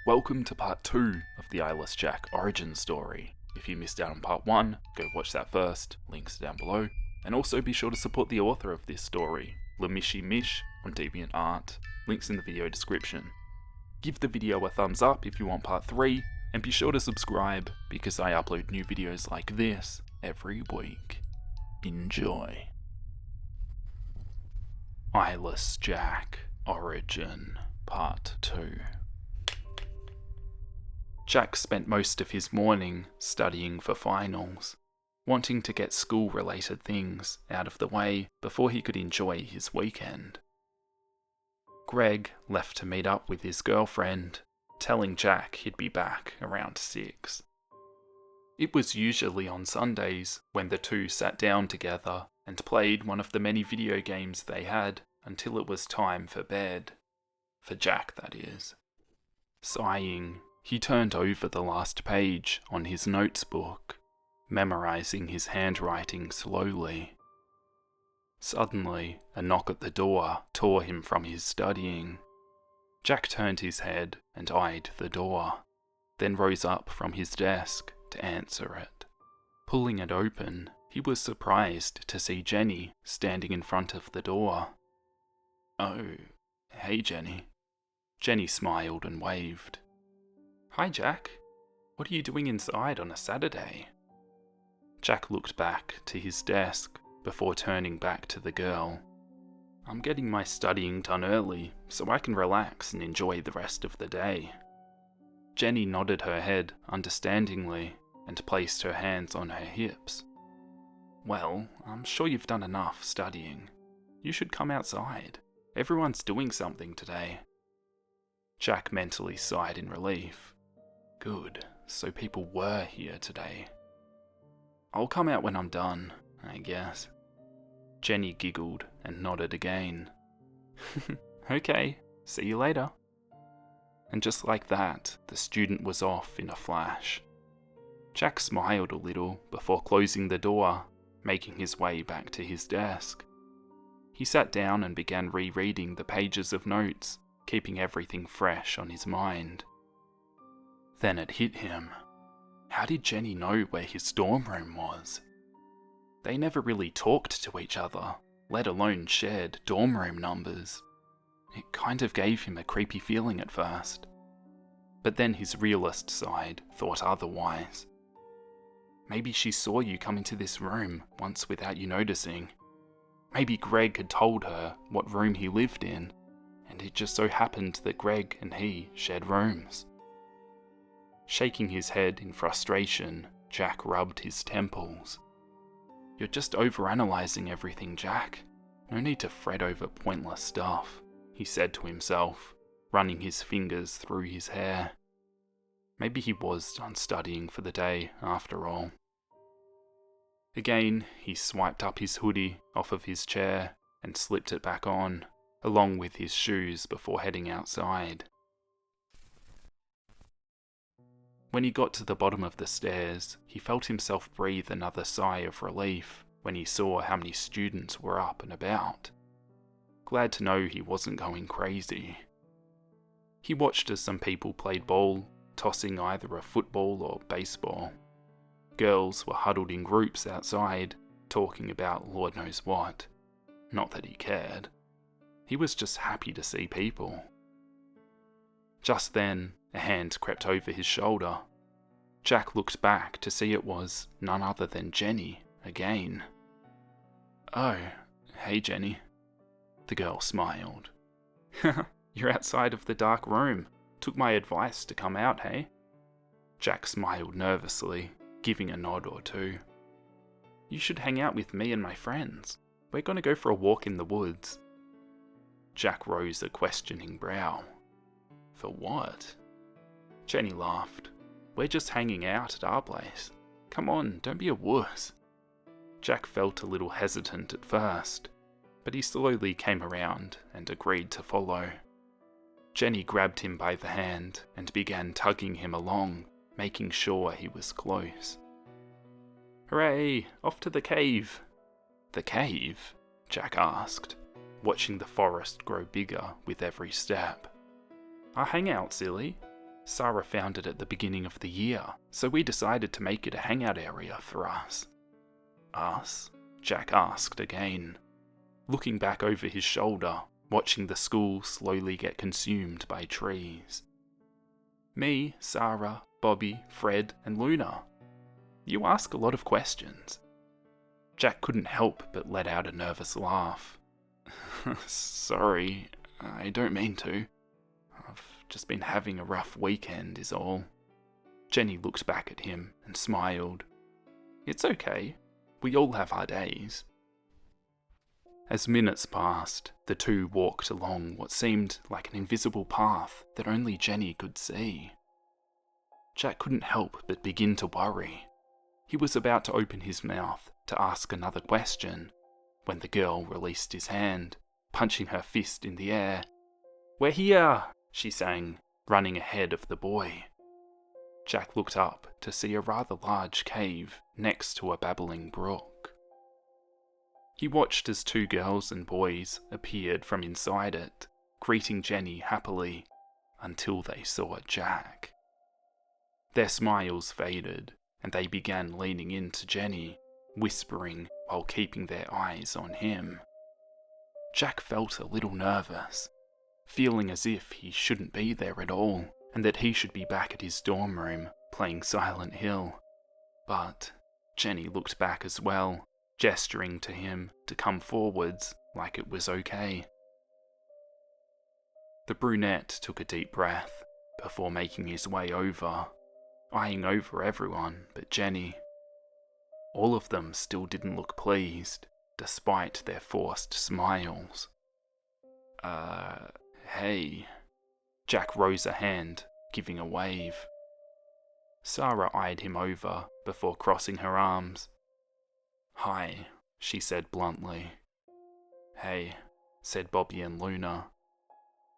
Welcome to part 2 of the Eyeless Jack origin story. If you missed out on part 1, go watch that first, links down below, and also be sure to support the author of this story, La-Mishi-Mish on DeviantArt, links in the video description. Give the video a thumbs up if you want part 3, and be sure to subscribe because I upload new videos like this every week. Enjoy. Eyeless Jack Origin Part 2. Jack spent most of his morning studying for finals, wanting to get school-related things out of the way before he could enjoy his weekend. Greg left to meet up with his girlfriend, telling Jack he'd be back around 6. It was usually on Sundays when the two sat down together and played one of the many video games they had until it was time for bed. For Jack, that is. Sighing, he turned over the last page on his notes book, memorizing his handwriting slowly. Suddenly, a knock at the door tore him from his studying. Jack turned his head and eyed the door, then rose up from his desk to answer it. Pulling it open, he was surprised to see Jenny standing in front of the door. "Oh, hey Jenny." Jenny smiled and waved. "Hi Jack, what are you doing inside on a Saturday?" Jack looked back to his desk before turning back to the girl. "I'm getting my studying done early so I can relax and enjoy the rest of the day." Jenny nodded her head understandingly and placed her hands on her hips. "Well, I'm sure you've done enough studying. You should come outside. Everyone's doing something today." Jack mentally sighed in relief. Good, so people were here today. "I'll come out when I'm done, I guess." Jenny giggled and nodded again. "Okay, see you later." And just like that, the student was off in a flash. Jack smiled a little before closing the door, making his way back to his desk. He sat down and began rereading the pages of notes, keeping everything fresh on his mind. Then it hit him. How did Jenny know where his dorm room was? They never really talked to each other, let alone shared dorm room numbers. It kind of gave him a creepy feeling at first. But then his realist side thought otherwise. Maybe she saw you come into this room once without you noticing. Maybe Greg had told her what room he lived in, and it just so happened that Greg and he shared rooms. Shaking his head in frustration, Jack rubbed his temples. "You're just overanalyzing everything, Jack. No need to fret over pointless stuff," he said to himself, running his fingers through his hair. Maybe he was done studying for the day, after all. Again, he swiped up his hoodie off of his chair and slipped it back on, along with his shoes before heading outside. When he got to the bottom of the stairs, he felt himself breathe another sigh of relief when he saw how many students were up and about. Glad to know he wasn't going crazy. He watched as some people played ball, tossing either a football or baseball. Girls were huddled in groups outside, talking about Lord knows what. Not that he cared. He was just happy to see people. Just then, a hand crept over his shoulder. Jack looked back to see it was none other than Jenny again. "Oh, hey Jenny." The girl smiled. "You're outside of the dark room. Took my advice to come out, hey?" Jack smiled nervously, giving a nod or two. "You should hang out with me and my friends. We're gonna go for a walk in the woods." Jack rose a questioning brow. "For what?" Jenny laughed. "We're just hanging out at our place. Come on, don't be a wuss." Jack felt a little hesitant at first, but he slowly came around and agreed to follow. Jenny grabbed him by the hand and began tugging him along, making sure he was close. "Hooray! Off to the cave!" "The cave?" Jack asked, watching the forest grow bigger with every step. "Our hangout, silly. Sarah found it at the beginning of the year, so we decided to make it a hangout area for us. Us? Jack asked again, looking back over his shoulder, watching the school slowly get consumed by trees. Me, Sarah, Bobby, Fred, and Luna. You ask a lot of questions. Jack couldn't help but let out a nervous laugh. Sorry, I don't mean to. I've just been having a rough weekend is all. Jenny looked back at him and smiled. It's okay. We all have our days. As minutes passed, the two walked along what seemed like an invisible path that only Jenny could see. Jack couldn't help but begin to worry. He was about to open his mouth to ask another question when the girl released his hand, punching her fist in the air. "We're here!" she sang, running ahead of the boy. Jack looked up to see a rather large cave next to a babbling brook. He watched as two girls and boys appeared from inside it, greeting Jenny happily, until they saw Jack. Their smiles faded, and they began leaning into Jenny, whispering while keeping their eyes on him. Jack felt a little nervous, feeling as if he shouldn't be there at all, and that he should be back at his dorm room playing Silent Hill. But Jenny looked back as well, gesturing to him to come forwards like it was okay. The brunette took a deep breath before making his way over, eyeing over everyone but Jenny. All of them still didn't look pleased, despite their forced smiles. Hey. Jack rose a hand, giving a wave. Sarah eyed him over before crossing her arms. Hi, she said bluntly. Hey, said Bobby and Luna.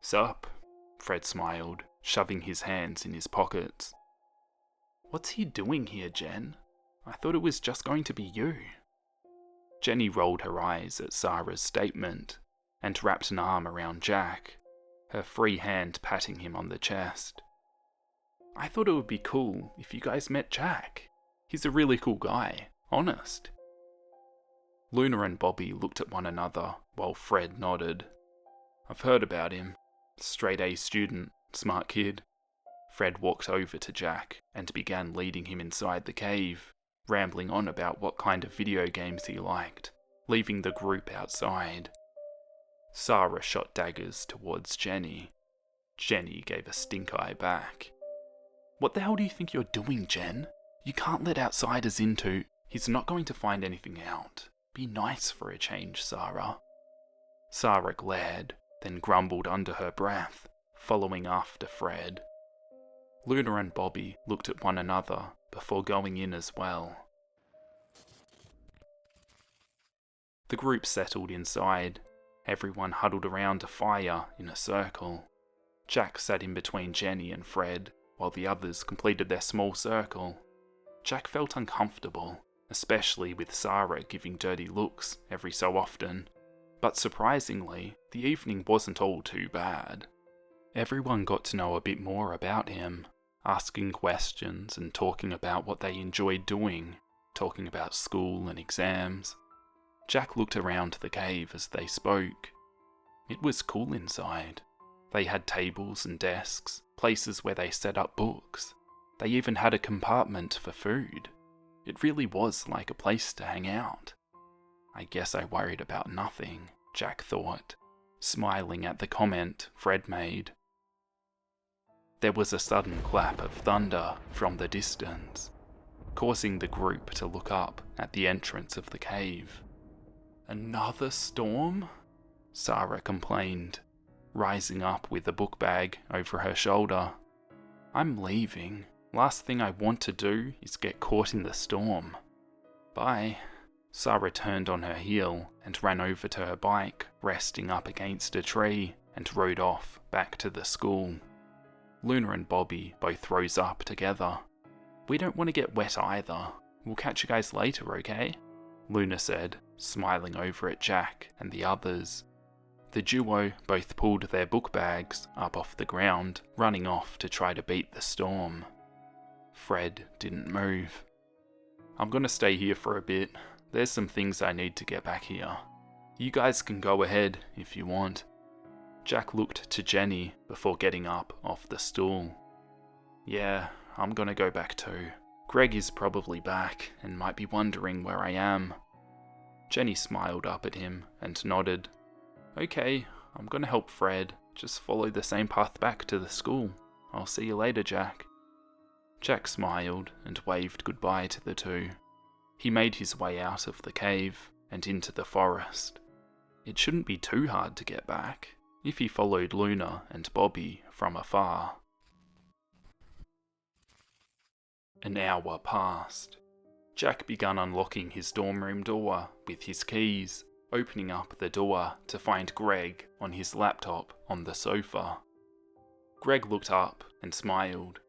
Sup? Fred smiled, shoving his hands in his pockets. What's he doing here, Jen? I thought it was just going to be you. Jenny rolled her eyes at Sarah's statement and wrapped an arm around Jack, her free hand patting him on the chest. I thought it would be cool if you guys met Jack. He's a really cool guy, honest. Luna and Bobby looked at one another while Fred nodded. I've heard about him. Straight A student, smart kid. Fred walked over to Jack and began leading him inside the cave, rambling on about what kind of video games he liked, leaving the group outside. Sarah shot daggers towards Jenny. Jenny gave a stink eye back. What the hell do you think you're doing, Jen? You can't let outsiders into... He's not going to find anything out. Be nice for a change, Sarah. Sarah glared, then grumbled under her breath, following after Fred. Luna and Bobby looked at one another before going in as well. The group settled inside, everyone huddled around a fire in a circle. Jack sat in between Jenny and Fred, while the others completed their small circle. Jack felt uncomfortable, especially with Sarah giving dirty looks every so often, but surprisingly, the evening wasn't all too bad. Everyone got to know a bit more about him, asking questions and talking about what they enjoyed doing, talking about school and exams. Jack looked around the cave as they spoke. It was cool inside. They had tables and desks, places where they set up books. They even had a compartment for food. It really was like a place to hang out. I guess I worried about nothing, Jack thought, smiling at the comment Fred made. There was a sudden clap of thunder from the distance, causing the group to look up at the entrance of the cave. Another storm? Sarah complained, rising up with a book bag over her shoulder. I'm leaving. Last thing I want to do is get caught in the storm. Bye. Sarah turned on her heel and ran over to her bike, resting up against a tree, and rode off back to the school. Luna and Bobby both rose up together. We don't want to get wet either. We'll catch you guys later, okay? Luna said, smiling over at Jack and the others. The duo both pulled their book bags up off the ground, running off to try to beat the storm. Fred didn't move. "I'm gonna stay here for a bit. There's some things I need to get back here. You guys can go ahead if you want." Jack looked to Jenny before getting up off the stool. "Yeah, I'm gonna go back too. Greg is probably back and might be wondering where I am." Jenny smiled up at him and nodded. "Okay, I'm gonna help Fred. Just follow the same path back to the school. I'll see you later, Jack." Jack smiled and waved goodbye to the two. He made his way out of the cave and into the forest. It shouldn't be too hard to get back if he followed Luna and Bobby from afar. An hour passed. Jack began unlocking his dorm room door with his keys, opening up the door to find Greg on his laptop on the sofa. Greg looked up and smiled.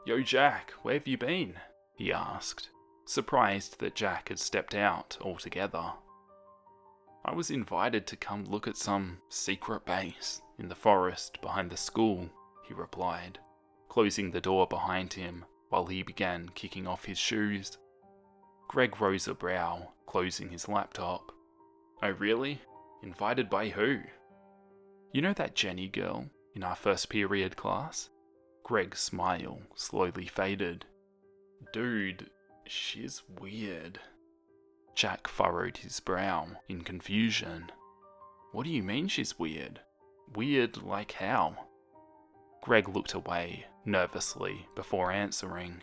"Yo Jack, where have you been?" he asked, surprised that Jack had stepped out altogether. "I was invited to come look at some secret base in the forest behind the school," he replied, closing the door behind him while he began kicking off his shoes. Greg rose a brow, closing his laptop. "Oh really? Invited by who?" "You know that Jenny girl in our first period class?" Greg's smile slowly faded. "Dude, she's weird." Jack furrowed his brow in confusion. "What do you mean she's weird? Weird like how?" Greg looked away nervously before answering.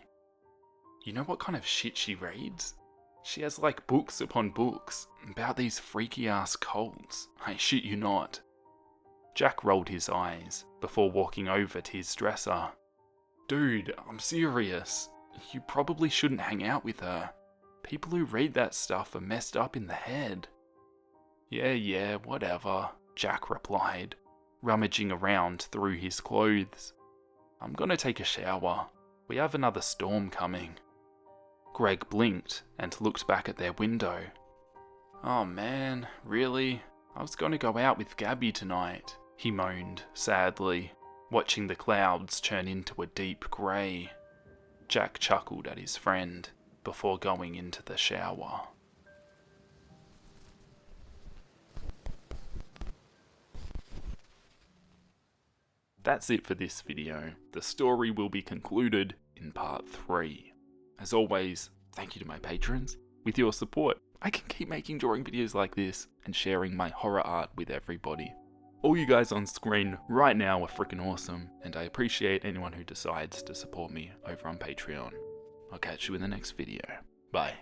"You know what kind of shit she reads? She has like books upon books about these freaky ass cults. I shit you not." Jack rolled his eyes before walking over to his dresser. "Dude, I'm serious. You probably shouldn't hang out with her. People who read that stuff are messed up in the head." Yeah, whatever," Jack replied, rummaging around through his clothes. "I'm gonna take a shower. We have another storm coming." Greg blinked and looked back at their window. "Oh man, really? I was gonna go out with Gabby tonight," he moaned sadly, watching the clouds turn into a deep grey. Jack chuckled at his friend before going into the shower. That's it for this video. The story will be concluded in part 3. As always, thank you to my patrons. With your support, I can keep making drawing videos like this and sharing my horror art with everybody. All you guys on screen right now are freaking awesome, and I appreciate anyone who decides to support me over on Patreon. I'll catch you in the next video. Bye.